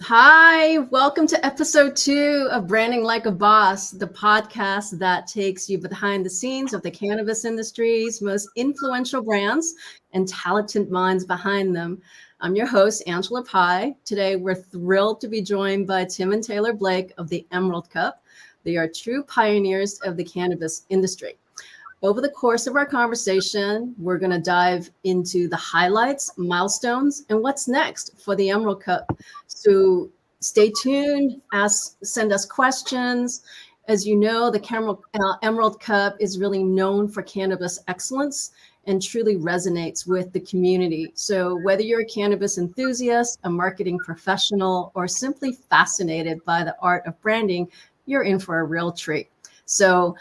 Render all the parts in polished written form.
Hi, welcome to episode 2 of Branding Like a Boss, the podcast that takes you behind the scenes of the cannabis industry's most influential brands and talented minds behind them. I'm your host, Angela Pih. Today, we're thrilled to be joined by Tim and Taylor Blake of the Emerald Cup. They are true pioneers of the cannabis industry. Over the course of our conversation, we're going to dive into the highlights, milestones, and what's next for the Emerald Cup. So stay tuned, send us questions. As you know, the Emerald Cup is really known for cannabis excellence and truly resonates with the community. So whether you're a cannabis enthusiast, a marketing professional, or simply fascinated by the art of branding, you're in for a real treat. So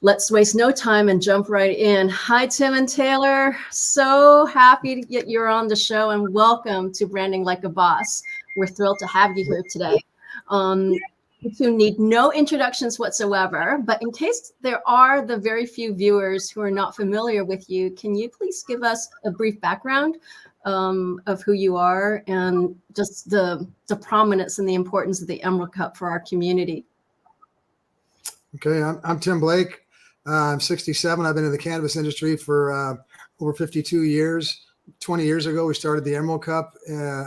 let's waste no time and jump right in. Hi, Tim and Taylor. So happy to get you on the show and welcome to Branding Like a Boss. We're thrilled to have you here today. You need no introductions whatsoever, but in case there are the very few viewers who are not familiar with you, can you please give us a brief background of who you are and just the prominence and the importance of the Emerald Cup for our community? Okay, I'm Tim Blake. I'm 67. I've been in the cannabis industry for over 52 years. 20 years ago, we started the Emerald Cup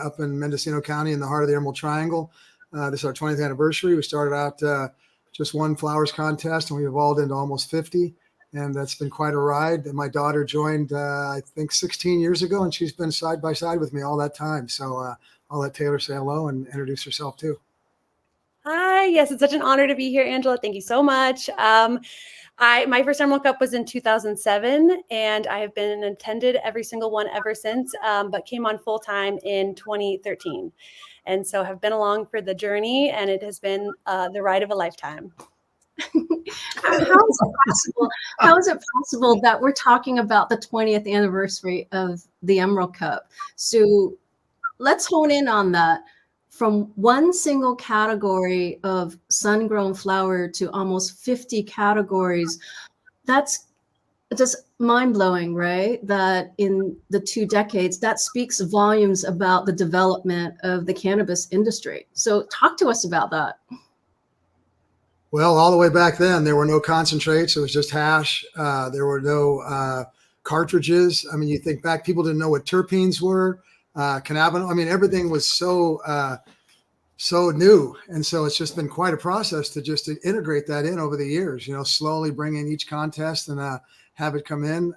up in Mendocino County in the heart of the Emerald Triangle. This is our 20th anniversary. We started out just one flowers contest, and we evolved into almost 50. And that's been quite a ride. And my daughter joined, I think, 16 years ago, and she's been side by side with me all that time. So I'll let Taylor say hello and introduce herself too. Hi, yes, it's such an honor to be here, Angela. Thank you so much. My first Emerald Cup was in 2007, and I have been attended every single one ever since, but came on full time in 2013. And so have been along for the journey, and it has been the ride of a lifetime. How is it possible that we're talking about the 20th anniversary of the Emerald Cup? So let's hone in on that. From one single category of sun-grown flower to almost 50 categories, that's just mind-blowing, right? That in the 2 decades, that speaks volumes about the development of the cannabis industry. So talk to us about that. Well, all the way back then, there were no concentrates. It was just hash. There were no cartridges. I mean, you think back, people didn't know what terpenes were. Cannabinoid. I mean, everything was so new. And so it's just been quite a process to integrate that in over the years, slowly bring in each contest and have it come in.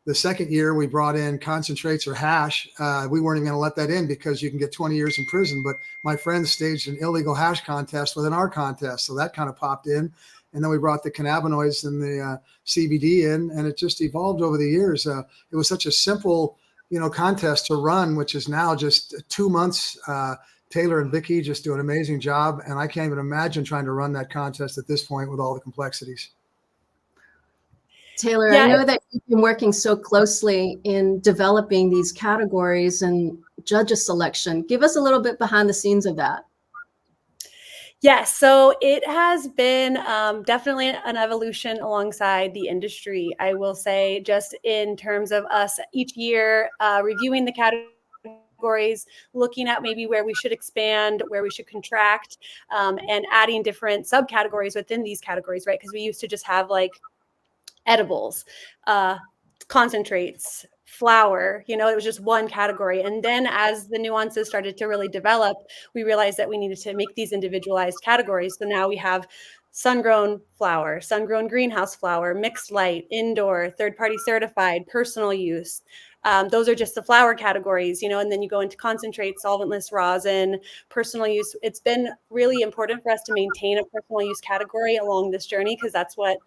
The second year we brought in concentrates or hash. We weren't even going to let that in because you can get 20 years in prison. But my friends staged an illegal hash contest within our contest. So that kind of popped in. And then we brought the cannabinoids and the CBD in, and it just evolved over the years. It was such a simple contest to run, which is now just 2 months. Taylor and Vicky just do an amazing job, and I can't even imagine trying to run that contest at this point with all the complexities. Taylor, yeah. I know that you've been working so closely in developing these categories and judges selection. Give us a little bit behind the scenes of that. Yes, so it has been definitely an evolution alongside the industry. I will say, just in terms of us each year reviewing the categories, looking at maybe where we should expand, where we should contract, and adding different subcategories within these categories, right? Because we used to just have like edibles, concentrates, flower, it was just one category. And then as the nuances started to really develop, we realized that we needed to make these individualized categories. So now we have sun-grown flower, sun-grown greenhouse flower, mixed light, indoor, third-party certified, personal use. Those are just the flower categories, and then you go into concentrate, solventless rosin, personal use. It's been really important for us to maintain a personal use category along this journey because that's what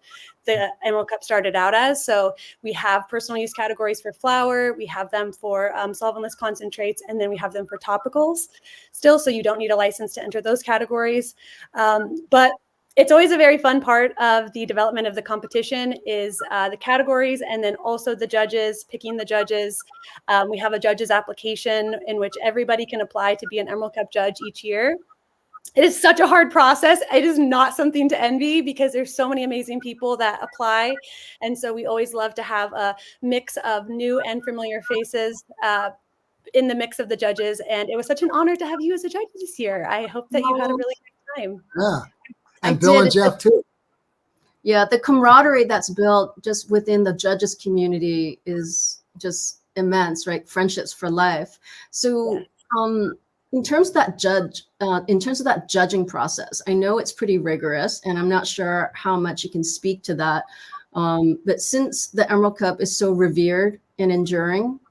the Emerald Cup started out as. So we have personal use categories for flower, we have them for solventless concentrates, and then we have them for topicals still. So you don't need a license to enter those categories. But it's always a very fun part of the development of the competition is the categories and then also the judges, picking the judges. We have a judges application in which everybody can apply to be an Emerald Cup judge each year. It is such a hard process. It is not something to envy because there's so many amazing people that apply. And so we always love to have a mix of new and familiar faces in the mix of the judges. And it was such an honor to have you as a judge this year. I hope that you had a really good time. Yeah. I And Bill did. and Jeff too. Yeah, the camaraderie that's built just within the judges community is just immense, right? Friendships for life. So, in terms of that judging process, I know it's pretty rigorous, and I'm not sure how much you can speak to that. But since the Emerald Cup is so revered and enduring,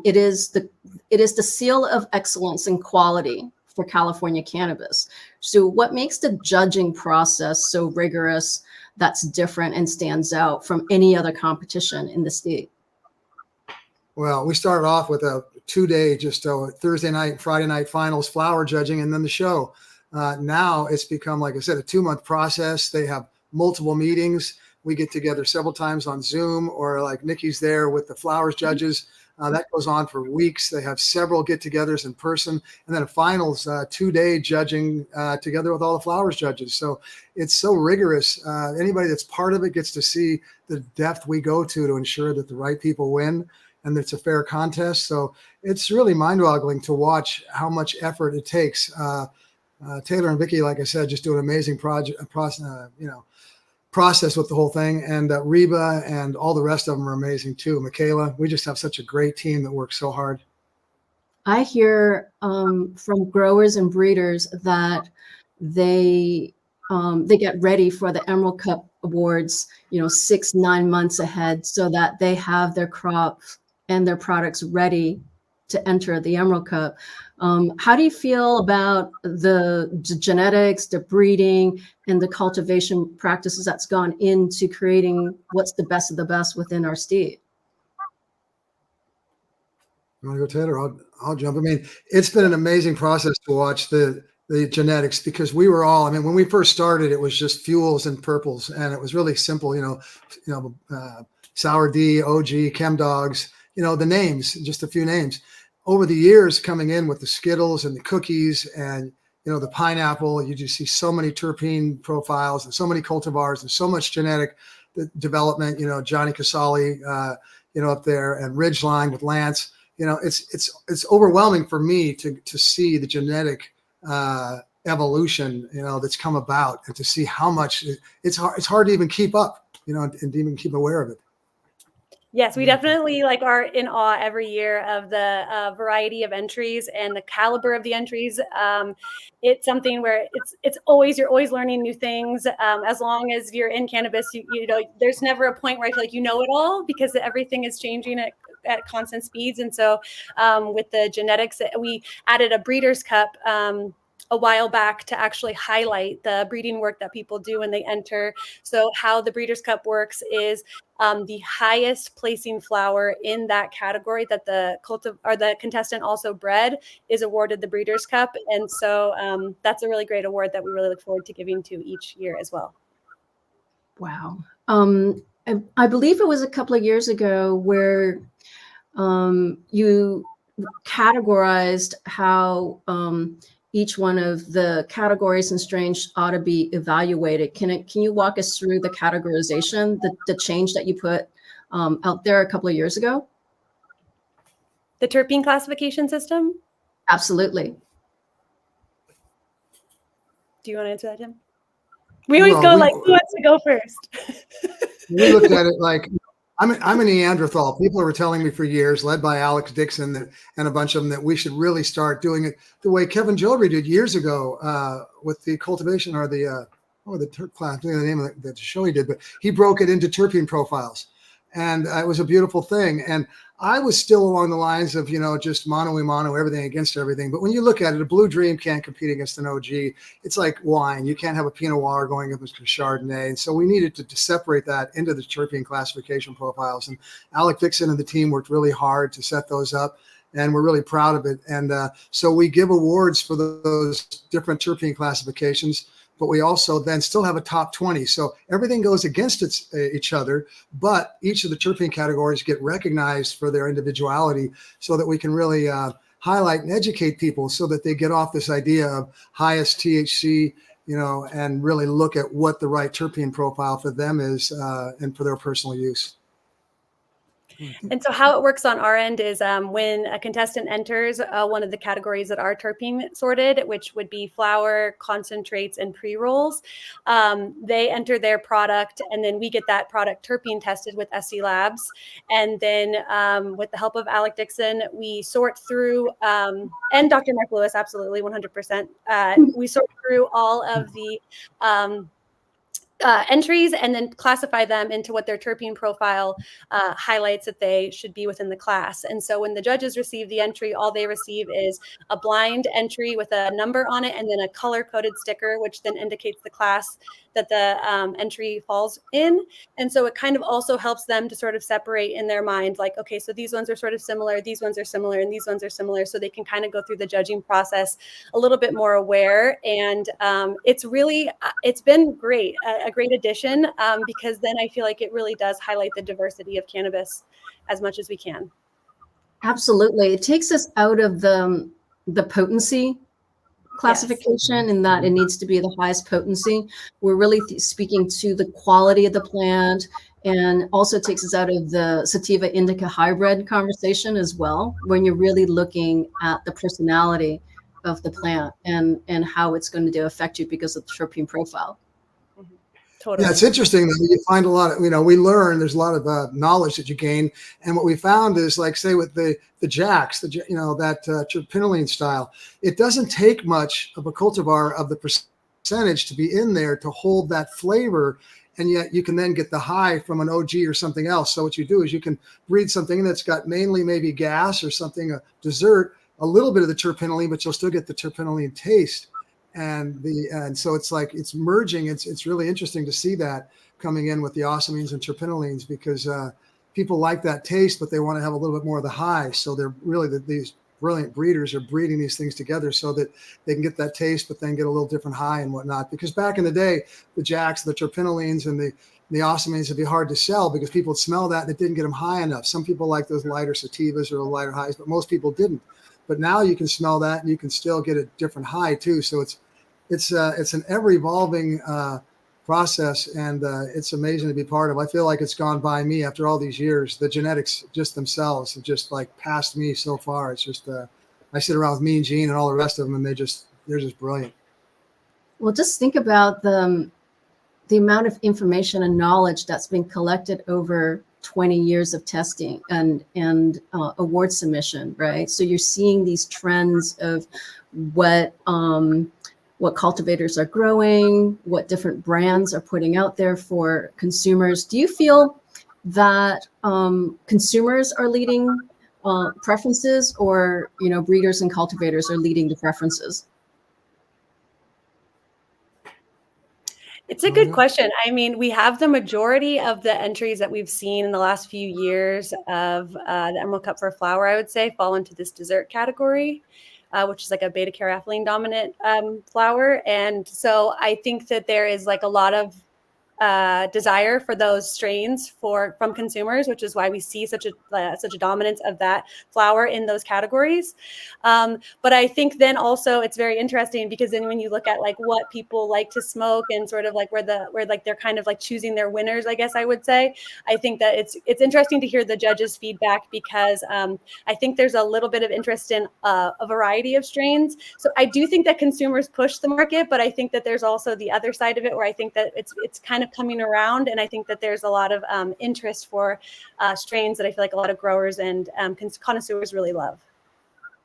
it is the seal of excellence and quality for California cannabis. So, what makes the judging process so rigorous? That's different and stands out from any other competition in the state? Well, we started off with a 2-day, just Thursday night, Friday night finals, flower judging, and then the show. Now it's become, like I said, a 2-month process. They have multiple meetings. We get together several times on Zoom, or like Nikki's there with the flowers judges. That goes on for weeks. They have several get-togethers in person, and then a finals 2-day judging together with all the flowers judges. So it's so rigorous. Anybody that's part of it gets to see the depth we go to ensure that the right people win and that it's a fair contest. So it's really mind-boggling to watch how much effort it takes. Taylor and Vicky, like I said, just do an amazing process with the whole thing, and Reba and all the rest of them are amazing too. Michaela, we just have such a great team that works so hard. I hear from growers and breeders that they get ready for the Emerald Cup Awards, 6-9 months ahead, so that they have their crops and their products ready to enter the Emerald Cup. How do you feel about the genetics, the breeding, and the cultivation practices that's gone into creating what's the best of the best within our state? You want to go, Taylor? I'll jump. I mean, it's been an amazing process to watch the genetics, because we were all, when we first started, it was just fuels and purples, and it was really simple, Sour D, OG, Chem Dogs, the names, just a few names. Over the years, coming in with the Skittles and the cookies and, the pineapple, you just see so many terpene profiles and so many cultivars and so much genetic development, Johnny Casali, up there, and Ridgeline with Lance. It's overwhelming for me to see the genetic evolution, that's come about, and to see how much it's hard to even keep up, and even keep aware of it. Yes, we definitely are in awe every year of the variety of entries and the caliber of the entries. It's something where you're always learning new things. As long as you're in cannabis, there's never a point where I feel like you know it all, because everything is changing at constant speeds. And so with the genetics, we added a Breeders' Cup a while back to actually highlight the breeding work that people do when they enter. So how the Breeders' Cup works is the highest placing flower in that category that the contestant also bred is awarded the Breeders' Cup. And so that's a really great award that we really look forward to giving to each year as well. Wow. I believe it was a couple of years ago where you categorized how each one of the categories and strains ought to be evaluated. Can you walk us through the categorization, the change that you put out there a couple of years ago? The terpene classification system? Absolutely. Do you want to answer that, Tim? We always who wants to go first? We looked at it like, I'm a Neanderthal. People were telling me for years, led by Alex Dixon and a bunch of them, that we should really start doing it the way Kevin Gilry did years ago with the cultivation, or the terp class, the name of the show he did, but he broke it into terpene profiles. And it was a beautiful thing. And I was still along the lines of, just mono y mono, everything against everything. But when you look at it, a Blue Dream can't compete against an OG. It's like wine. You can't have a Pinot Noir going up against a Chardonnay. And so we needed to separate that into the terpene classification profiles. And Alec Dixon and the team worked really hard to set those up, and we're really proud of it. And so we give awards for those different terpene classifications, but we also then still have a top 20. So everything goes against each other, but each of the terpene categories get recognized for their individuality, so that we can really highlight and educate people, so that they get off this idea of highest THC, and really look at what the right terpene profile for them is, and for their personal use. And so how it works on our end is when a contestant enters one of the categories that are terpene sorted, which would be flower, concentrates, and pre-rolls, they enter their product, and then we get that product terpene tested with SC Labs. And then with the help of Alec Dixon, we sort through, and Dr. Mark Lewis, absolutely, 100%. We sort through all of the entries and then classify them into what their terpene profile highlights that they should be within the class. And so when the judges receive the entry, all they receive is a blind entry with a number on it and then a color-coded sticker, which then indicates the class that the entry falls in. And so it kind of also helps them to sort of separate in their mind, like, okay, so these ones are sort of similar, these ones are similar, and these ones are similar. So they can kind of go through the judging process a little bit more aware. And it's been great, a great addition, because then I feel like it really does highlight the diversity of cannabis as much as we can. Absolutely. It takes us out of the potency classification in that it needs to be the highest potency. We're really speaking to the quality of the plant, and also takes us out of the sativa indica hybrid conversation as well, when you're really looking at the personality of the plant and how it's going to affect you because of the terpene profile. Totally. Yeah, it's interesting that you find a lot of, we learn there's a lot of knowledge that you gain. And what we found is, like, say with the jacks, that terpenoline style, it doesn't take much of a cultivar of the percentage to be in there to hold that flavor. And yet you can then get the high from an OG or something else. So what you do is you can breed something that's got mainly maybe gas or something, a dessert, a little bit of the terpenoline, but you'll still get the terpenoline taste. And so it's like it's merging. It's really interesting to see that coming in with the osmines and terpenolines, because people like that taste, but they want to have a little bit more of the high. So they're really these brilliant breeders are breeding these things together so that they can get that taste, but then get a little different high and whatnot. Because back in the day, the jacks, the terpenolines, and the osmines would be hard to sell because people would smell that and it didn't get them high enough. Some people like those lighter sativas or lighter highs, but most people didn't. But now you can smell that and you can still get a different high too. So it's an ever evolving process, and it's amazing to be part of. I feel like it's gone by me after all these years. The genetics just themselves have just like passed me so far. It's just I sit around with me and Gene and all the rest of them, and they're just brilliant. Well, just think about the amount of information and knowledge that's been collected over 20 years of testing and award submission, right? So you're seeing these trends of what cultivators are growing, what different brands are putting out there for consumers. Do you feel that consumers are leading preferences, or breeders and cultivators are leading the preferences? It's a good question. I mean, we have the majority of the entries that we've seen in the last few years of the Emerald Cup for flower, I would say, fall into this dessert category, which is like a beta caryophyllene dominant flower. And so I think that there is like a lot of desire for those strains from consumers, which is why we see such a dominance of that flower in those categories. But I think then also it's very interesting, because then when you look at like what people like to smoke and sort of like where like they're kind of like choosing their winners, I guess I would say, I think that it's interesting to hear the judges' feedback, because I think there's a little bit of interest in a variety of strains. So I do think that consumers push the market, but I think that there's also the other side of it where I think that it's kind of coming around, and I think that there's a lot of interest for strains that I feel like a lot of growers and connoisseurs really love.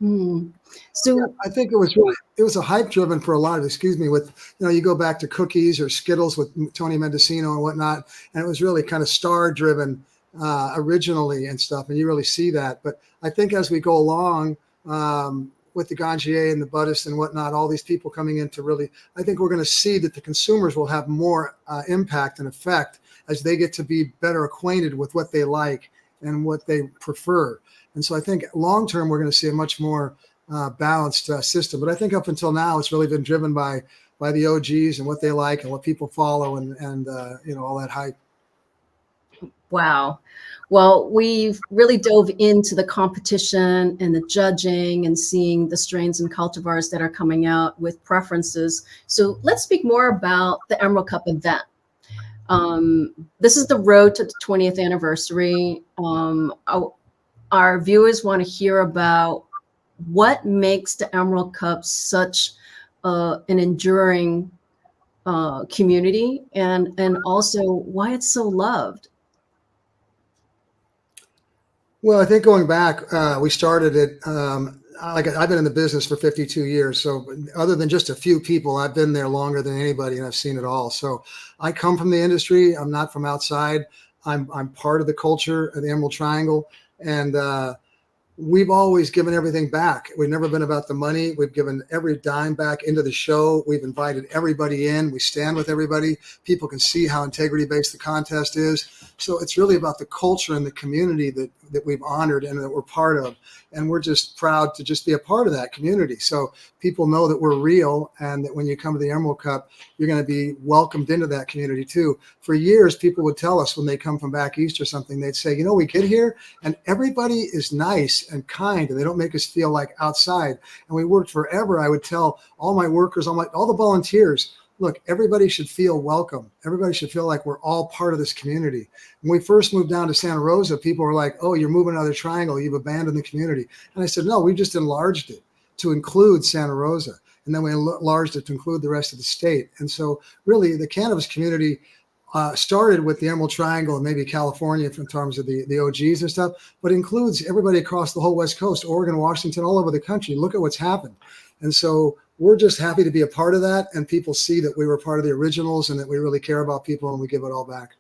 So yeah, I think it was a hype driven for a lot of, with, you go back to Cookies or Skittles with Tony Mendocino and whatnot, and it was really kind of star driven originally and stuff, and you really see that. But I think as we go along with the Ganjier and the Buddhists and whatnot, all these people coming in to really, I think we're going to see that the consumers will have more impact and effect as they get to be better acquainted with what they like and what they prefer. And so I think long term, we're going to see a much more balanced system. But I think up until now, it's really been driven by the OGs and what they like and what people follow and all that hype. Wow. Well, we've really dove into the competition and the judging and seeing the strains and cultivars that are coming out with preferences. So let's speak more about the Emerald Cup event. This is the road to the 20th anniversary. Our viewers want to hear about what makes the Emerald Cup such an enduring community, and also why it's so loved. Well, I think going back, we started it. Like I've been in the business for 52 years, so other than just a few people, I've been there longer than anybody, and I've seen it all. So I come from the industry. I'm not from outside. I'm part of the culture of the Emerald Triangle, and we've always given everything back. We've never been about the money. We've given every dime back into the show. We've invited everybody in. We stand with everybody. People can see how integrity-based the contest is. So it's really about the culture and the community that we've honored and that we're part of. And we're just proud to just be a part of that community. So people know that we're real, and that when you come to the Emerald Cup, you're going to be welcomed into that community too. For years, people would tell us when they come from back east or something, they'd say, we get here and everybody is nice and kind, and they don't make us feel like outside. And we worked forever. I would tell all my workers, all the volunteers, look, everybody should feel welcome. Everybody should feel like we're all part of this community. When we first moved down to Santa Rosa, people were like, oh, you're moving another triangle. You've abandoned the community. And I said, no, we just enlarged it to include Santa Rosa. And then we enlarged it to include the rest of the state. And so really the cannabis community started with the Emerald Triangle and maybe California in terms of the OGs and stuff, but includes everybody across the whole West Coast, Oregon, Washington, all over the country. Look at what's happened. And so we're just happy to be a part of that. And people see that we were part of the originals and that we really care about people and we give it all back.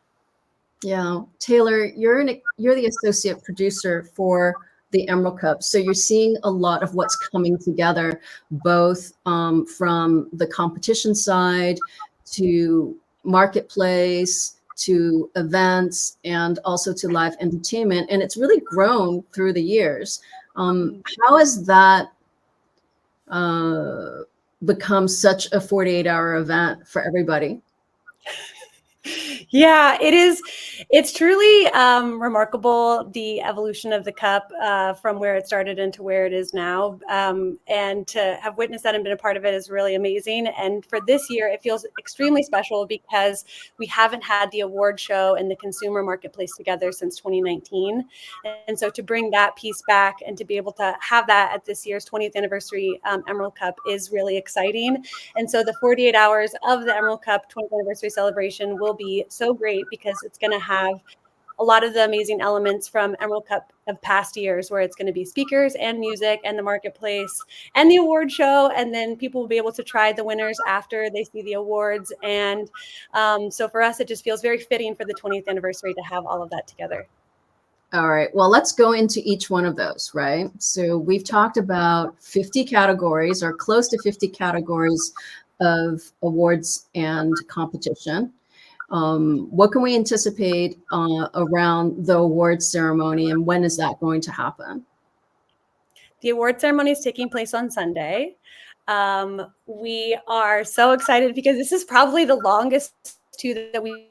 Yeah. Taylor, you're the associate producer for the Emerald Cup. So you're seeing a lot of what's coming together, both from the competition side to marketplace to events and also to live entertainment. And it's really grown through the years. How has that become such a 48-hour event for everybody? Yeah, it is. It's truly remarkable, the evolution of the cup from where it started into where it is now. And to have witnessed that and been a part of it is really amazing. And for this year, it feels extremely special because we haven't had the award show and the consumer marketplace together since 2019. And so to bring that piece back and to be able to have that at this year's 20th anniversary Emerald Cup is really exciting. And so the 48 hours of the Emerald Cup 20th anniversary celebration will be so great because it's going to have a lot of the amazing elements from Emerald Cup of past years, where it's going to be speakers and music and the marketplace and the award show. And then people will be able to try the winners after they see the awards. And so for us, it just feels very fitting for the 20th anniversary to have all of that together. All right. Well, let's go into each one of those, right? So we've talked about 50 categories or close to 50 categories of awards and competition. What can we anticipate around the awards ceremony, and when is that going to happen? The award ceremony is taking place on Sunday. We are so excited because this is probably the longest that we've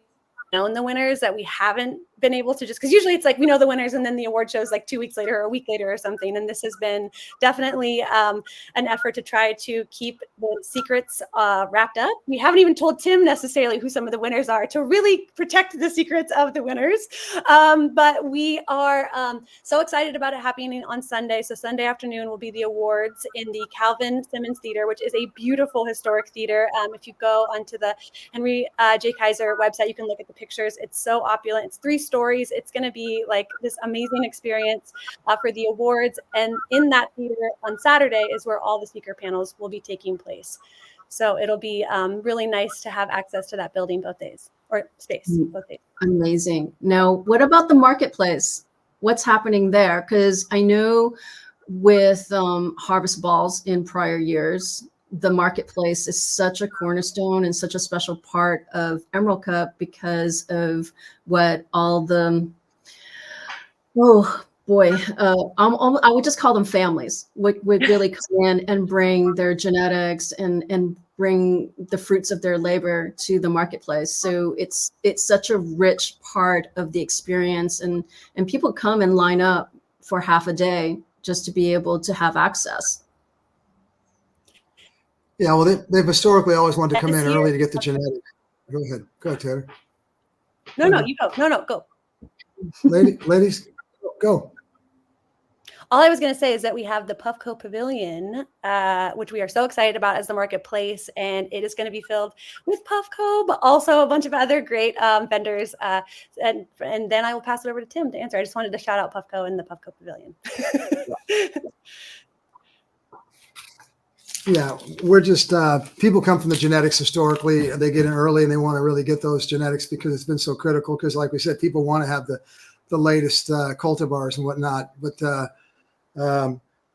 known the winners, that we haven't been able to, just because usually it's like we know the winners and then the award shows like 2 weeks later or a week later or something. And this has been definitely an effort to try to keep the secrets wrapped up. We haven't even told Tim necessarily who some of the winners are, to really protect the secrets of the winners. But we are so excited about it happening on Sunday. So Sunday afternoon will be the awards in the Calvin Simmons Theater, which is a beautiful historic theater. If you go onto the Henry J. Kaiser website, you can look at the pictures. It's so opulent. It's 3 stories. It's going to be like this amazing experience for the awards. And in that theater on Saturday is where all the speaker panels will be taking place. So it'll be really nice to have access to that building both days, or space both days. Amazing. Now, what about the marketplace? What's happening there? Because I know with Harvest Balls in prior years, the marketplace is such a cornerstone and such a special part of Emerald Cup because of what all the, oh boy, I would just call them families, would really come in and bring their genetics and bring the fruits of their labor to the marketplace. So it's such a rich part of the experience, and people come and line up for half a day just to be able to have access. Yeah, well, they've historically always wanted to come in early to get the genetics. Go ahead, Taylor. No, you go. No, go. Ladies, go. All I was going to say is that we have the Puffco Pavilion, which we are so excited about as the marketplace, and it is going to be filled with Puffco, but also a bunch of other great vendors. And then I will pass it over to Tim to answer. I just wanted to shout out Puffco and the Puffco Pavilion. Yeah, we're just people come from the genetics historically. They get in early and they want to really get those genetics because it's been so critical. Because, like we said, people want to have the latest cultivars and whatnot. But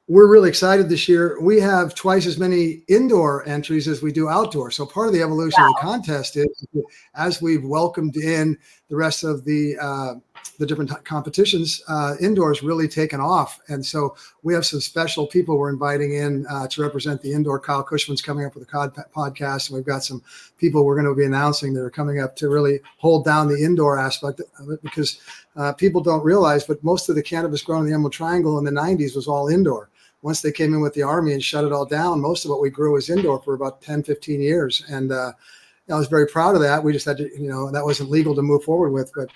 we're really excited this year. We have twice as many indoor entries as we do outdoor. So part of the evolution of the contest is, as we've welcomed in the rest of the different competitions, indoors really taken off. And so we have some special people we're inviting in to represent the indoor. Kyle Cushman's coming up with a podcast, and we've got some people we're going to be announcing that are coming up to really hold down the indoor aspect of it, because people don't realize, but most of the cannabis grown in the Emerald Triangle in the 90s was all indoor. Once they came in with the Army and shut it all down, most of what we grew was indoor for about 10, 15 years. And I was very proud of that. We just had to, that wasn't legal to move forward with. But,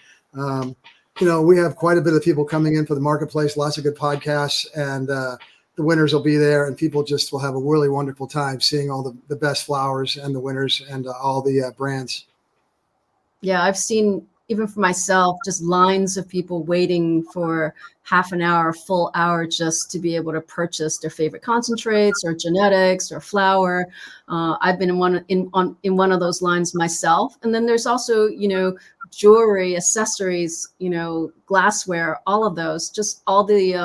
we have quite a bit of people coming in for the marketplace, lots of good podcasts, and the winners will be there. And people just will have a really wonderful time seeing all the best flowers and the winners and all the brands. Yeah, I've seen, even for myself, just lines of people waiting for half an hour, full hour, just to be able to purchase their favorite concentrates or genetics or flower. I've been in one of those lines myself. And then there's also, jewelry, accessories, glassware, all of those, just all the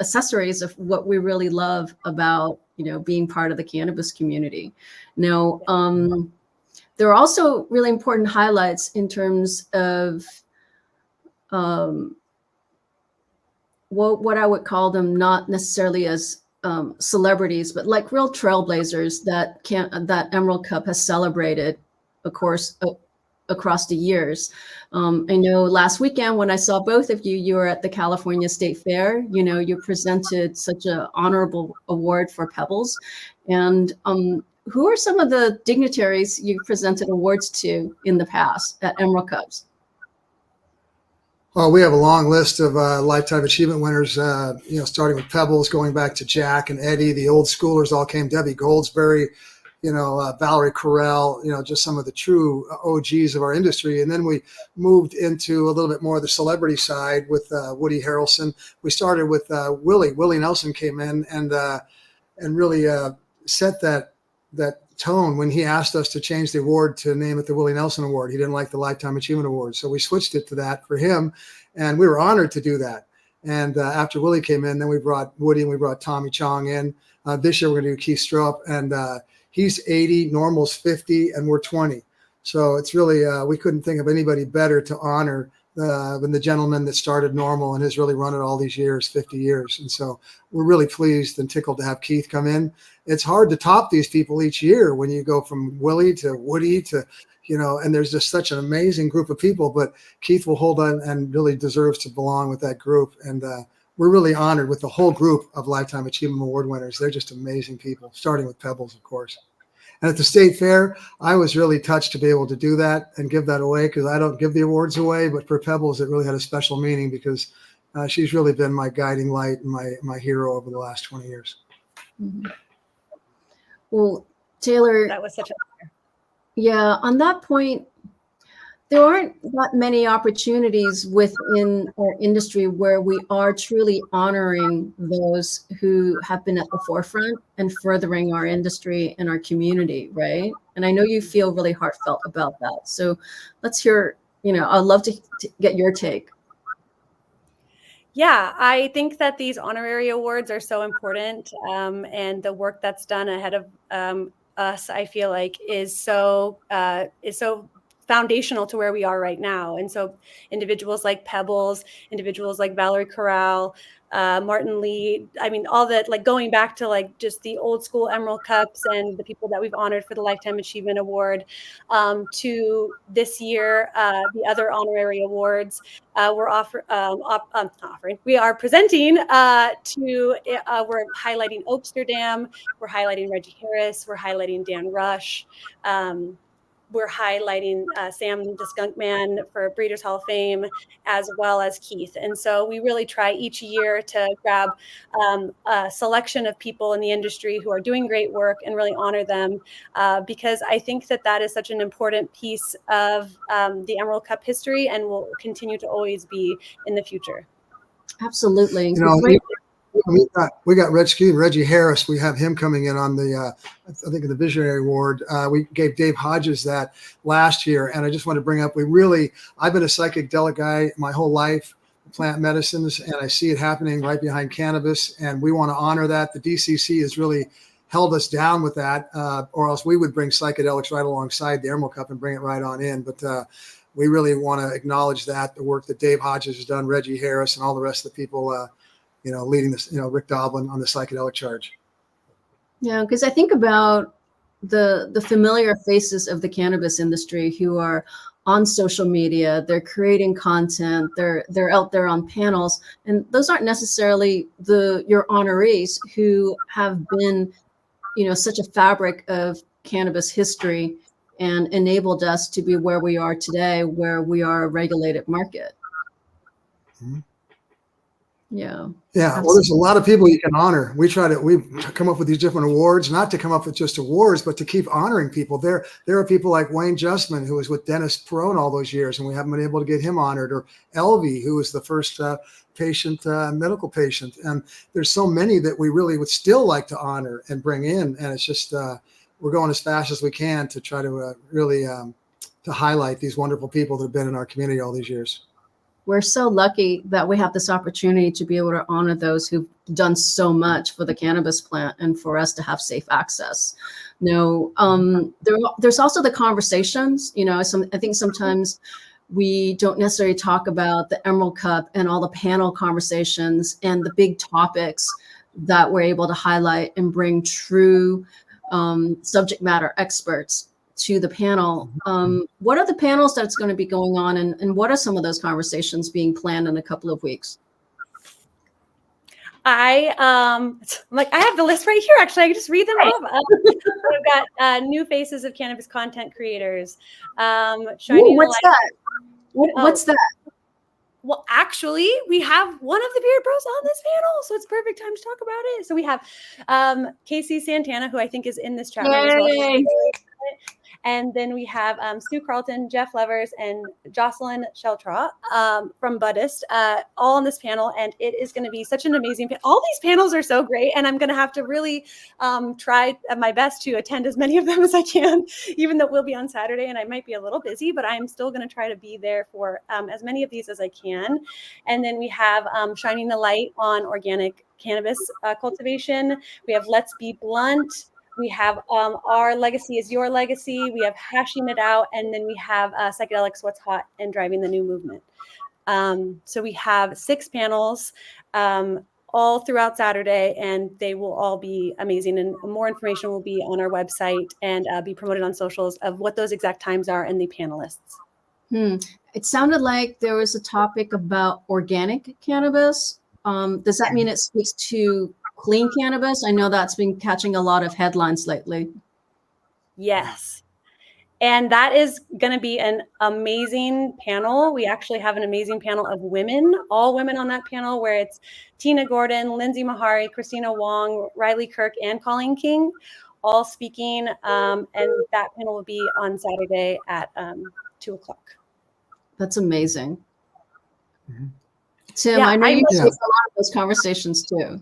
accessories of what we really love about, being part of the cannabis community. Now, there are also really important highlights in terms of what I would call them, not necessarily as celebrities, but like real trailblazers that Emerald Cup has celebrated, of course, across the years. I know last weekend when I saw both of you, you were at the California State Fair. You presented such an honorable award for Pebbles. And who are some of the dignitaries you've presented awards to in the past at Emerald Cups? Well, we have a long list of Lifetime Achievement winners, starting with Pebbles, going back to Jack and Eddie. The old schoolers all came, Debbie Goldsberry, Valerie Carell, just some of the true OGs of our industry. And then we moved into a little bit more of the celebrity side with Woody Harrelson. We started with Willie. Willie Nelson came in and really set that tone when he asked us to change the award to name it the Willie Nelson Award. He didn't like the Lifetime Achievement Award. So we switched it to that for him. And we were honored to do that. And after Willie came in, then we brought Woody and we brought Tommy Chong in. This year we're going to do Keith Stroop. And he's 80, Normal's 50, and we're 20. So it's really, we couldn't think of anybody better to honor than the gentleman that started Normal and has really run it all these years, 50 years. And so we're really pleased and tickled to have Keith come in. It's hard to top these people each year when you go from Willie to Woody to, and there's just such an amazing group of people, but Keith will hold on and really deserves to belong with that group. And we're really honored with the whole group of Lifetime Achievement Award winners. They're just amazing people, starting with Pebbles, of course. And at the State Fair, I was really touched to be able to do that and give that away, because I don't give the awards away. But for Pebbles, it really had a special meaning because she's really been my guiding light and my hero over the last 20 years. Mm-hmm. Well, Taylor, that was such a honor. Yeah, on that point, there aren't that many opportunities within our industry where we are truly honoring those who have been at the forefront and furthering our industry and our community, right? And I know you feel really heartfelt about that. So let's hear, I'd love to get your take. Yeah, I think that these honorary awards are so important, and the work that's done ahead of us, I feel like, is so foundational to where we are right now. And so individuals like Pebbles, individuals like Valerie Corral, Martin Lee, all that, like going back to like just the old school Emerald Cups and the people that we've honored for the Lifetime Achievement Award, to this year, the other honorary awards we are presenting we're highlighting Amsterdam, we're highlighting Reggie Harris, we're highlighting Dan Rush. we're highlighting Sam the Skunk Man for Breeders' Hall of Fame, as well as Keith. And so we really try each year to grab a selection of people in the industry who are doing great work and really honor them, because I think that that is such an important piece of the Emerald Cup history and will continue to always be in the future. Absolutely. You know, we got Reggie Harris. We have him coming in on the, I think, in the Visionary Award. We gave Dave Hodges that last year. And I just want to bring up, I've been a psychedelic guy my whole life, plant medicines, and I see it happening right behind cannabis. And we want to honor that. The DCC has really held us down with that, or else we would bring psychedelics right alongside the Emerald Cup and bring it right on in. But we really want to acknowledge that, the work that Dave Hodges has done, Reggie Harris, and all the rest of the people, leading this, Rick Doblin on the psychedelic charge. Yeah, because I think about the familiar faces of the cannabis industry who are on social media, they're creating content, they're out there on panels, and those aren't necessarily your honorees who have been, such a fabric of cannabis history and enabled us to be where we are today, where we are a regulated market. Mm-hmm. Yeah. Yeah. Absolutely. Well, there's a lot of people you can honor. We've come up with these different awards, not to come up with just awards, but to keep honoring people. There are people like Wayne Justman, who was with Dennis Perone all those years, and we haven't been able to get him honored, or Elvie, who was the first medical patient. And there's so many that we really would still like to honor and bring in. And it's just, we're going as fast as we can to try to really to highlight these wonderful people that have been in our community all these years. We're so lucky that we have this opportunity to be able to honor those who've done so much for the cannabis plant and for us to have safe access. There's also the conversations, I think sometimes we don't necessarily talk about the Emerald Cup and all the panel conversations and the big topics that we're able to highlight and bring true subject matter experts to the panel. What are the panels that's going to be going on, and what are some of those conversations being planned in a couple of weeks? I have the list right here. Actually, I can just read them off. We've got new faces of cannabis content creators. What's that? What's that? Well, actually, we have one of the Beard Bros on this panel, so it's perfect time to talk about it. So we have Casey Santana, who I think is in this chat room as well. And then we have Sue Carlton, Jeff Levers, and Jocelyn Sheltraw from Buddhist, all on this panel. And it is going to be such an amazing panel. All these panels are so great. And I'm going to have to really try my best to attend as many of them as I can, even though we'll be on Saturday and I might be a little busy, but I'm still going to try to be there for as many of these as I can. And then we have Shining the Light on organic cannabis cultivation. We have Let's Be Blunt. We have Our Legacy is Your Legacy. We have Hashing It Out. And then we have Psychedelics, What's Hot and Driving the New Movement. So we have 6 panels all throughout Saturday, and they will all be amazing. And more information will be on our website and be promoted on socials of what those exact times are and the panelists. It sounded like there was a topic about organic cannabis. Does that mean it speaks to clean cannabis? I know that's been catching a lot of headlines lately. Yes. And that is going to be an amazing panel. We actually have an amazing panel of women, all women on that panel, where it's Tina Gordon, Lindsay Mahari, Christina Wong, Riley Kirk, and Colleen King, all speaking. And that panel will be on Saturday at 2:00. That's amazing. Mm-hmm. Tim, yeah, I know you take a lot of those conversations too.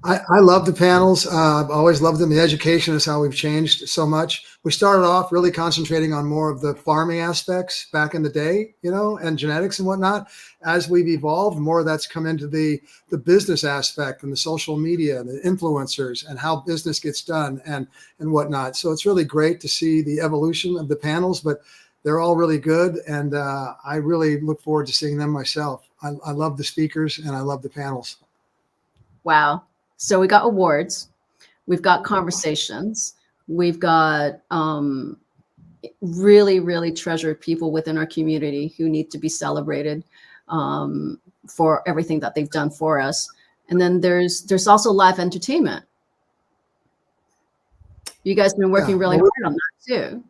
I love the panels. I've always loved them. The education is how we've changed so much. We started off really concentrating on more of the farming aspects back in the day, and genetics and whatnot. As we've evolved, more of that's come into the business aspect and the social media, the influencers, and how business gets done and whatnot. So it's really great to see the evolution of the panels, but they're all really good. And I really look forward to seeing them myself. I love the speakers and I love the panels. Wow. So we got awards, we've got conversations, we've got really, really treasured people within our community who need to be celebrated for everything that they've done for us. And then there's also live entertainment. You guys have been working really hard on that too.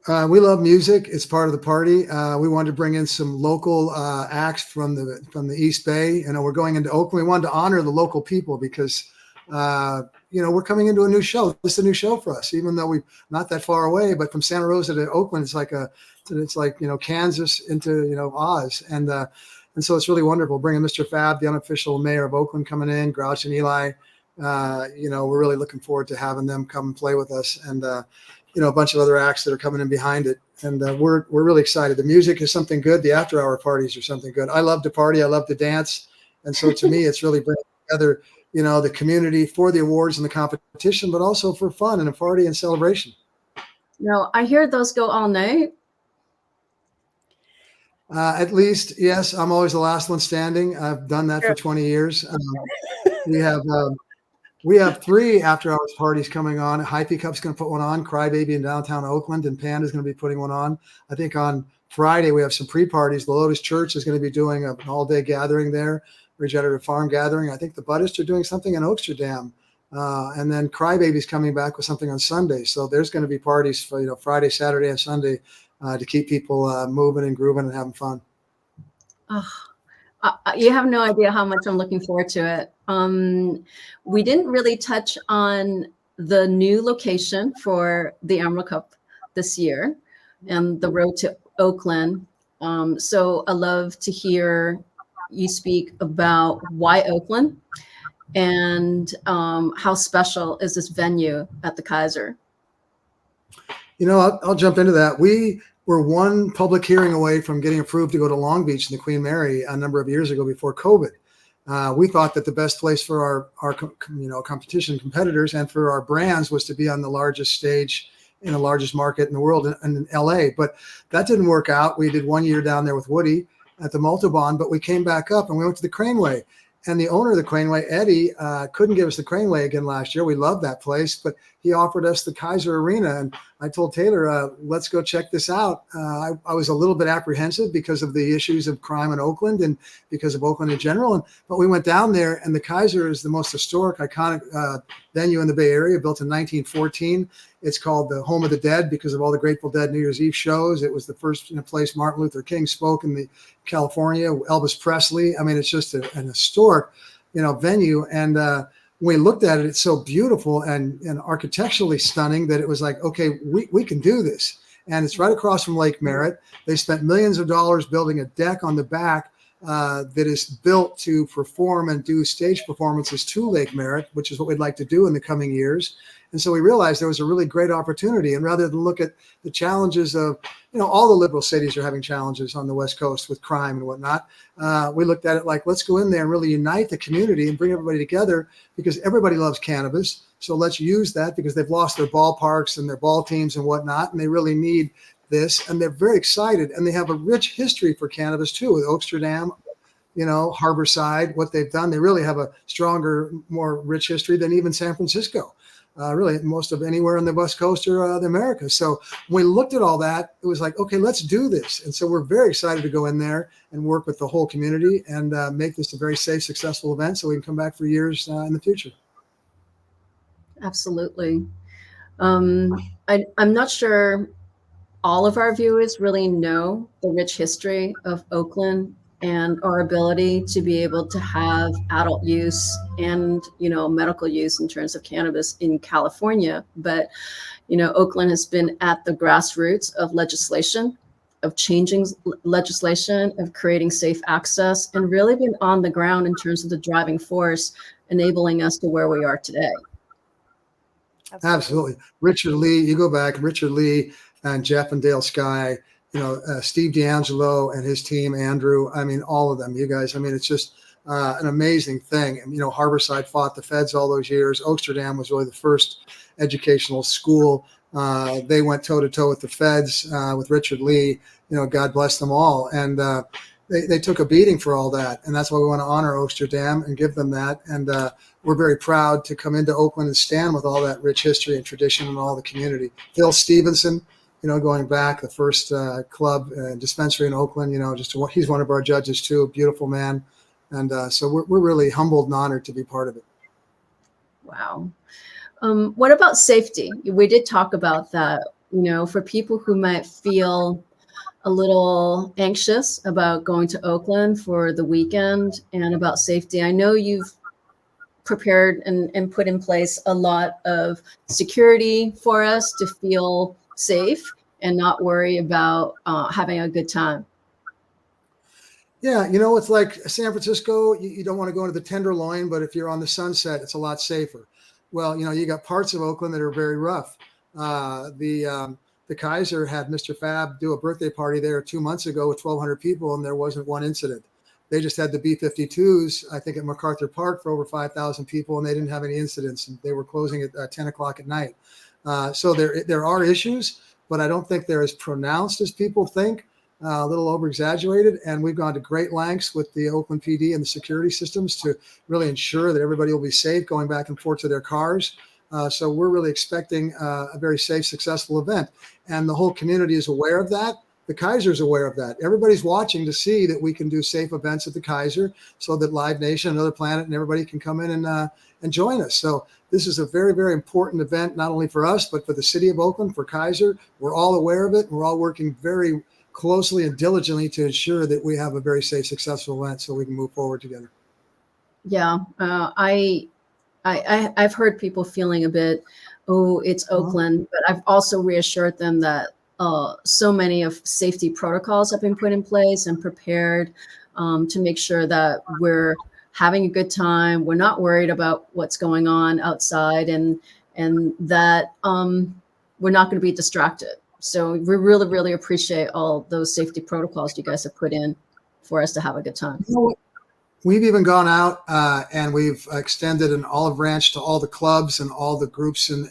We love music. It's part of the party. We wanted to bring in some local acts from the East Bay. We're going into Oakland. We wanted to honor the local people because we're coming into a new show. This is a new show for us, even though we're not that far away. But from Santa Rosa to Oakland, it's like Kansas into Oz, and so it's really wonderful. Bringing Mr. Fab, the unofficial mayor of Oakland, coming in, Grouch and Eli. We're really looking forward to having them come and play with us, and a bunch of other acts that are coming in behind it. And we're really excited. The music is something good. The after hour parties are something good. I love to party. I love to dance. And so to me, it's really bringing together, the community for the awards and the competition, but also for fun and a party and celebration. No, I hear those go all night. At least, yes. I'm always the last one standing. I've done that for 20 years. We have 3 after-hours parties coming on. Hypey Cup's going to put one on. Crybaby in downtown Oakland, and Panda's going to be putting one on. I think on Friday we have some pre-parties. The Lotus Church is going to be doing an all-day gathering there, regenerative farm gathering. I think the Buddhists are doing something in Oaksterdam, and then Crybaby's coming back with something on Sunday. So there's going to be parties for Friday, Saturday, and Sunday to keep people moving and grooving and having fun. Oh, you have no idea how much I'm looking forward to it. We didn't really touch on the new location for the Emerald Cup this year and the road to Oakland. So I love to hear you speak about why Oakland and how special is this venue at the Kaiser? I'll jump into that. We were one public hearing away from getting approved to go to Long Beach in the Queen Mary a number of years ago before COVID. We thought that the best place for our competition competitors and for our brands was to be on the largest stage in the largest market in the world in LA, but that didn't work out. We did 1 year down there with Woody at the Multibond, but we came back up and we went to the Craneway. And the owner of the Craneway, Eddie, couldn't give us the Craneway again last year. We loved that place, but he offered us the Kaiser Arena. And I told Taylor, let's go check this out. I was a little bit apprehensive because of the issues of crime in Oakland and because of Oakland in general. But we went down there, and the Kaiser is the most historic, iconic venue in the Bay Area, built in 1914. It's called the Home of the Dead because of all the Grateful Dead New Year's Eve shows. It was the first place Martin Luther King spoke in California, Elvis Presley. I mean, it's just an historic, venue. And when we looked at it, it's so beautiful and architecturally stunning that it was like, okay, we can do this. And it's right across from Lake Merritt. They spent millions of dollars building a deck on the back that is built to perform and do stage performances to Lake Merritt, which is what we'd like to do in the coming years. And so we realized there was a really great opportunity. And rather than look at the challenges of, all the liberal cities are having challenges on the West Coast with crime and whatnot. We looked at it like, let's go in there and really unite the community and bring everybody together because everybody loves cannabis. So let's use that because they've lost their ballparks and their ball teams and whatnot. And they really need this. And they're very excited. And they have a rich history for cannabis too, with Oaksterdam, Harborside, what they've done. They really have a stronger, more rich history than even San Francisco. Really most of anywhere on the West Coast or the Americas. So when we looked at all that, it was like, okay, let's do this. And so we're very excited to go in there and work with the whole community and make this a very safe, successful event so we can come back for years in the future. Absolutely. I'm not sure all of our viewers really know the rich history of Oakland and our ability to be able to have adult use and, medical use in terms of cannabis in California. But, Oakland has been at the grassroots of legislation, of changing legislation, of creating safe access, and really been on the ground in terms of the driving force, enabling us to where we are today. Absolutely. Richard Lee, you go back, Richard Lee and Jeff and Dale Sky, Steve D'Angelo and his team, Andrew, I mean, all of them, you guys, I mean, it's just an amazing thing. And, Harborside fought the feds all those years. Oaksterdam was really the first educational school. They went toe to toe with the feds, with Richard Lee, God bless them all. And they took a beating for all that. And that's why we want to honor Oaksterdam and give them that. And we're very proud to come into Oakland and stand with all that rich history and tradition and all the community. Phil Stevenson, going back, the first club dispensary in Oakland, he's one of our judges too, a beautiful man. And so we're really humbled and honored to be part of it. Wow. What about safety? We did talk about that. for people who might feel a little anxious about going to Oakland for the weekend and about safety. I know you've prepared and put in place a lot of security for us to feel safe and not worry about having a good time. Yeah, it's like San Francisco. You don't want to go into the Tenderloin, but if you're on the Sunset, it's a lot safer. Well, you got parts of Oakland that are very rough. The Kaiser had Mr. Fab do a birthday party there 2 months ago with 1,200 people, and there wasn't one incident. They just had the B-52s, I think, at MacArthur Park for over 5,000 people, and they didn't have any incidents. And they were closing at 10 o'clock at night. So there are issues, but I don't think they're as pronounced as people think. A little over exaggerated, and we've gone to great lengths with the Oakland PD and the security systems to really ensure that everybody will be safe going back and forth to their cars. So we're really expecting a very safe, successful event, and the whole community is aware of that. The Kaiser is aware of that. Everybody's watching to see that we can do safe events at the Kaiser, so that Live Nation, Another Planet, and everybody can come in and join us. So this is a very, very important event, not only for us, but for the city of Oakland, for Kaiser. We're all aware of it. We're all working very closely and diligently to ensure that we have a very safe, successful event so we can move forward together. Yeah, I've heard people feeling a bit, oh, it's Oakland, but I've also reassured them that so many of safety protocols have been put in place and prepared to make sure that we're having a good time. We're not worried about what's going on outside, and that we're not going to be distracted. So we really, really appreciate all those safety protocols you guys have put in for us to have a good time. We've even gone out and we've extended an olive branch to all the clubs and all the groups, and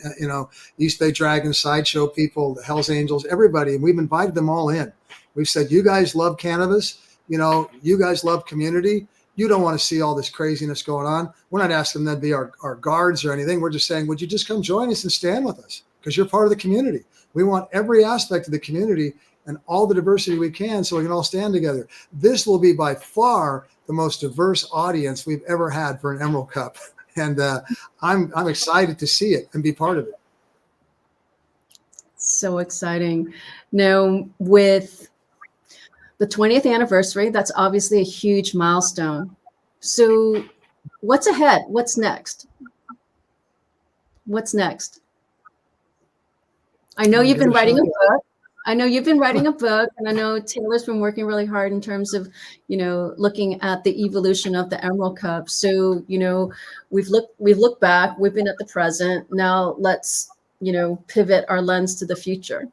East Bay Dragons, Sideshow people, the Hells Angels, everybody. And we've invited them all in. We've said, you guys love cannabis. You guys love community. You don't want to see all this craziness going on. We're not asking them to be our guards or anything. We're just saying, would you just come join us and stand with us? Because you're part of the community. We want every aspect of the community and all the diversity we can so we can all stand together. This will be by far the most diverse audience we've ever had for an Emerald Cup. And I'm excited to see it and be part of it. So exciting. Now, with the 20th anniversary, that's obviously a huge milestone. So what's ahead? What's next? What's next? I know you've been writing a book. And I know Taylor's been working really hard in terms of, looking at the evolution of the Emerald Cup. So, we've looked back, we've been at the present. Now let's, pivot our lens to the future.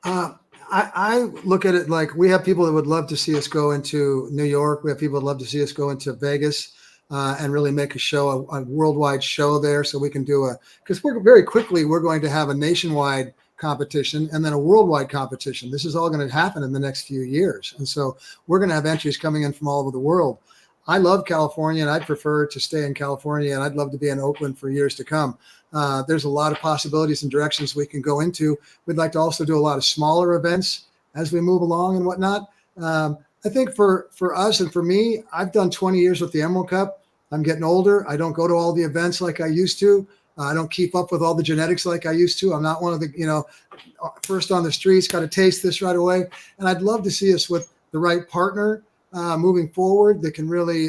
I look at it like we have people that would love to see us go into New York. We have people that love to see us go into Vegas. And really make a worldwide show there, so we can do because we're going to have a nationwide competition and then a worldwide competition. This is all going to happen in the next few years. And so we're going to have entries coming in from all over the world. I love California, and I'd prefer to stay in California, and I'd love to be in Oakland for years to come. There's a lot of possibilities and directions we can go into. We'd like to also do a lot of smaller events as we move along and whatnot. I think for us and for me, I've done 20 years with the Emerald Cup. I'm getting older. I don't go to all the events like I used to. I don't keep up with all the genetics like I used to. I'm not one of the, first on the streets, got to taste this right away. And I'd love to see us with the right partner moving forward that can really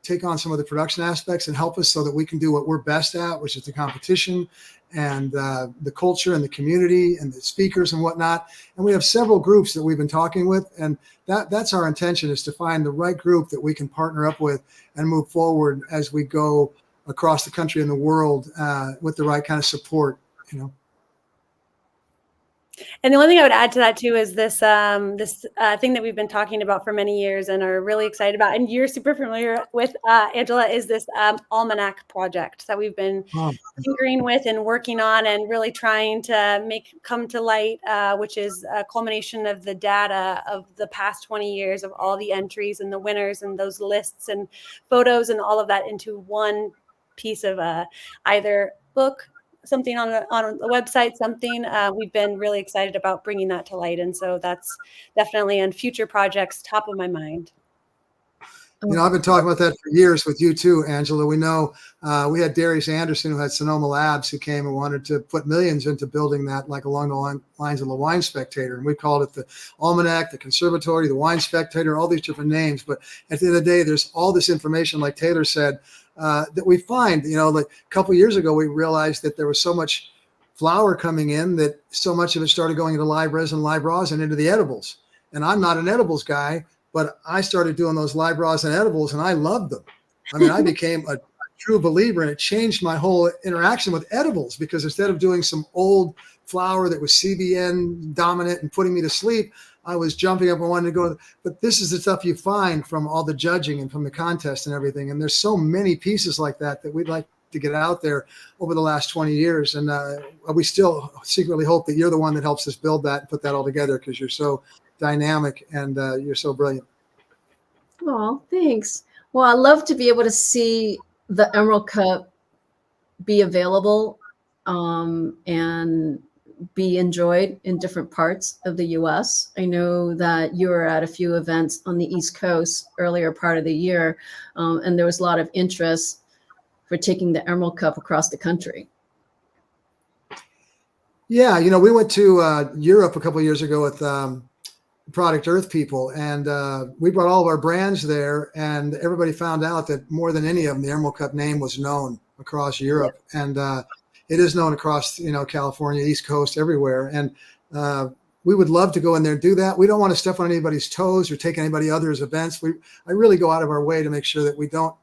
take on some of the production aspects and help us so that we can do what we're best at, which is the competition and the culture and the community and the speakers and whatnot. And we have several groups that we've been talking with, and that's our intention, is to find the right group that we can partner up with and move forward as we go across the country and the world with the right kind of support, And the only thing I would add to that too is this thing that we've been talking about for many years and are really excited about, and you're super familiar with, Angela, is this almanac project that we've been tinkering with and working on and really trying to make come to light, which is a culmination of the data of the past 20 years of all the entries and the winners and those lists and photos and all of that into one piece of either book, something on a website, something. We've been really excited about bringing that to light. And so that's definitely in future projects, top of my mind. I've been talking about that for years with you too, Angela. We know we had Darius Anderson, who had Sonoma Labs, who came and wanted to put millions into building that, like along the lines of the Wine Spectator. And we called it the Almanac, the Conservatory, the Wine Spectator, all these different names. But at the end of the day, there's all this information, like Taylor said, that we find, like a couple of years ago, we realized that there was so much flower coming in that so much of it started going into live resin, live rosin, into the edibles. And I'm not an edibles guy, but I started doing those live rosin edibles and I loved them. I mean, I became a true believer, and it changed my whole interaction with edibles, because instead of doing some old flower that was CBN dominant and putting me to sleep, I was jumping up and wanting to go. But this is the stuff you find from all the judging and from the contest and everything. And there's so many pieces like that we'd like to get out there over the last 20 years. And we still secretly hope that you're the one that helps us build that and put that all together, because you're so dynamic and you're so brilliant. Oh, thanks. Well, I love to be able to see the Emerald Cup be available and be enjoyed in different parts of the U.S. I know that you were at a few events on the East Coast earlier part of the year, and there was a lot of interest for taking the Emerald Cup across the country. Yeah, we went to Europe a couple of years ago with Product Earth people, and we brought all of our brands there, and everybody found out that more than any of them, the Emerald Cup name was known across Europe. Yeah. And it is known across, California, East Coast, everywhere. And we would love to go in there and do that. We don't want to step on anybody's toes or take anybody else's events. I really go out of our way to make sure that we don't,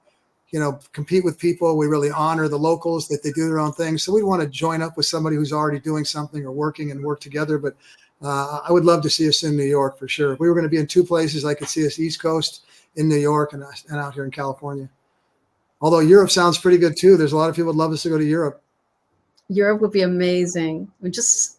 compete with people. We really honor the locals, that they do their own thing. So we want to join up with somebody who's already doing something or working and work together. But I would love to see us in New York for sure. If we were going to be in two places, I could see us East Coast in New York and out here in California. Although Europe sounds pretty good too. There's a lot of people who'd love us to go to Europe. Europe would be amazing. Just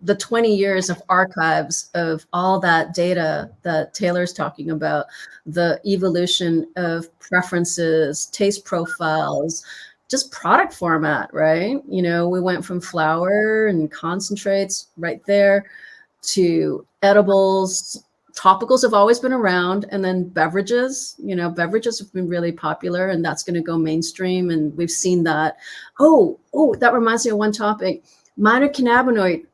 the 20 years of archives of all that data that Taylor's talking about, the evolution of preferences, taste profiles, just product format, right? We went from flour and concentrates right there to edibles. Topicals have always been around, and then beverages. Beverages have been really popular, and that's going to go mainstream. And we've seen that. Oh, that reminds me of one topic: minor cannabinoid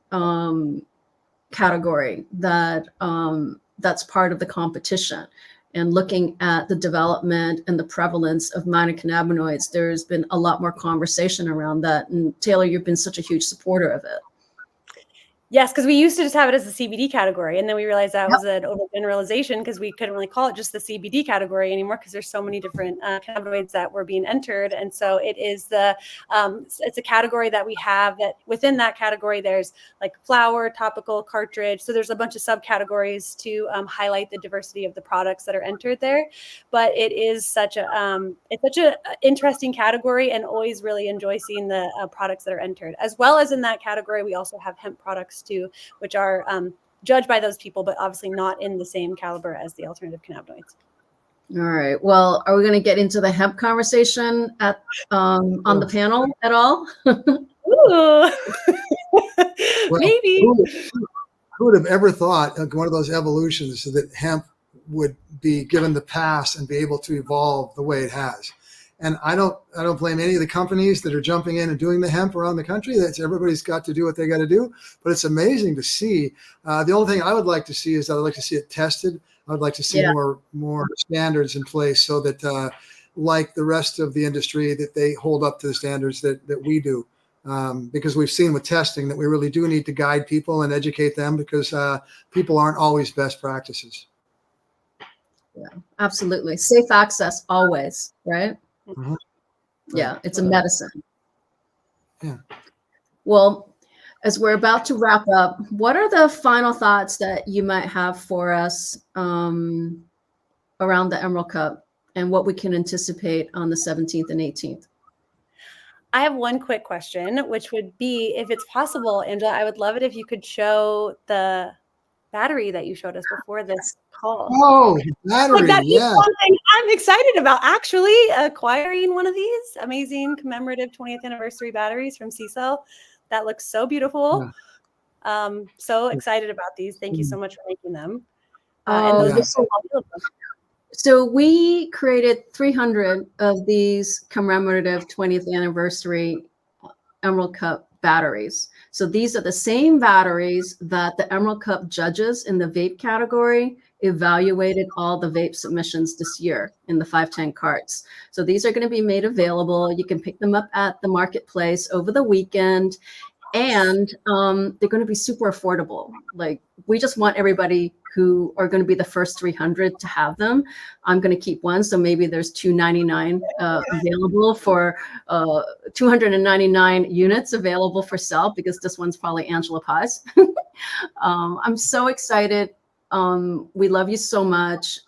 category that's part of the competition. And looking at the development and the prevalence of minor cannabinoids, there's been a lot more conversation around that. And Taylor, you've been such a huge supporter of it. Yes, because we used to just have it as the CBD category, and then we realized that was an overgeneralization, because we couldn't really call it just the CBD category anymore, because there's so many different cannabinoids that were being entered. And so it is it's a category that we have, that within that category there's like flower, topical, cartridge. So there's a bunch of subcategories to highlight the diversity of the products that are entered there. But it is such a interesting category, and always really enjoy seeing the products that are entered. As well as in that category, we also have hemp products too, which are judged by those people, but obviously not in the same caliber as the alternative cannabinoids. All right. Well, are we going to get into the hemp conversation on the panel at all? Ooh. Maybe. Who would have ever thought one of those evolutions that hemp would be given the pass and be able to evolve the way it has? And I don't blame any of the companies that are jumping in and doing the hemp around the country. Everybody's got to do what they got to do. But it's amazing to see. The only thing I would like to see is that I'd like to see it tested. I would like to see more standards in place, so that, like the rest of the industry, that they hold up to the standards that we do. Because we've seen with testing that we really do need to guide people and educate them, because people aren't always best practices. Yeah, absolutely. Safe access always, right? Mm-hmm. Yeah, it's a medicine. Yeah. Well, as we're about to wrap up, what are the final thoughts that you might have for us around the Emerald Cup and what we can anticipate on the 17th and 18th? I have one quick question, which would be, if it's possible, Angela, I would love it if you could show the battery that you showed us before this call. Oh, battery, yeah. Something I'm excited about, actually, acquiring one of these amazing commemorative 20th anniversary batteries from C-Cell. That looks so beautiful. Yeah. So excited about these. Thank you so much for making them. So we created 300 of these commemorative 20th anniversary Emerald Cup batteries. So these are the same batteries that the Emerald Cup judges in the vape category evaluated all the vape submissions this year in the 510 carts. So these are going to be made available. You can pick them up at the marketplace over the weekend. And they're going to be super affordable. Like, we just want everybody who are going to be the first 300 to have them. I'm going to keep one, so maybe there's $299 available for 299 units available for sale, because this one's probably Angela Pih's. I'm so excited. We love you so much.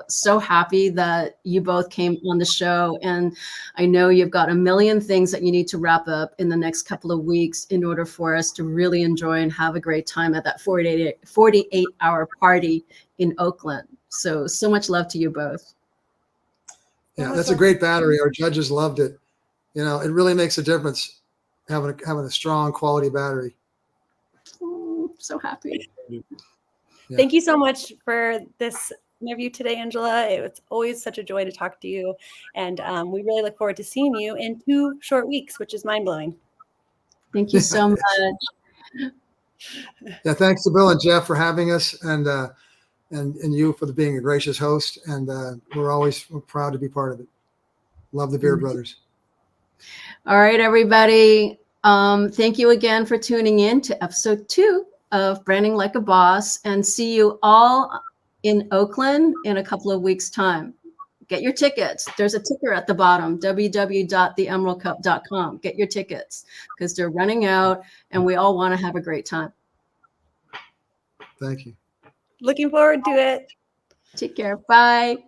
So happy that you both came on the show. And I know you've got a million things that you need to wrap up in the next couple of weeks in order for us to really enjoy and have a great time at that 48-hour party in Oakland. So much love to you both. Yeah, that's a great battery. Our judges loved it. You know, it really makes a difference having a strong quality battery. Oh, so happy. Yeah. Thank you so much for this interview today, Angela. It was always such a joy to talk to you. And we really look forward to seeing you in 2 short weeks, which is mind-blowing. Thank you so much. Yeah, thanks to Bill and Jeff for having us, and you for being a gracious host. And we're proud to be part of it. Love the Beard Brothers. All right, everybody. Thank you again for tuning in to episode 2 of Branding Like a Boss, and see you all in Oakland in a couple of weeks' time. Get your tickets. There's a ticker at the bottom, www.theemeraldcup.com. Get your tickets, because they're running out, and we all want to have a great time. Thank you. Looking forward to it. Take care. Bye.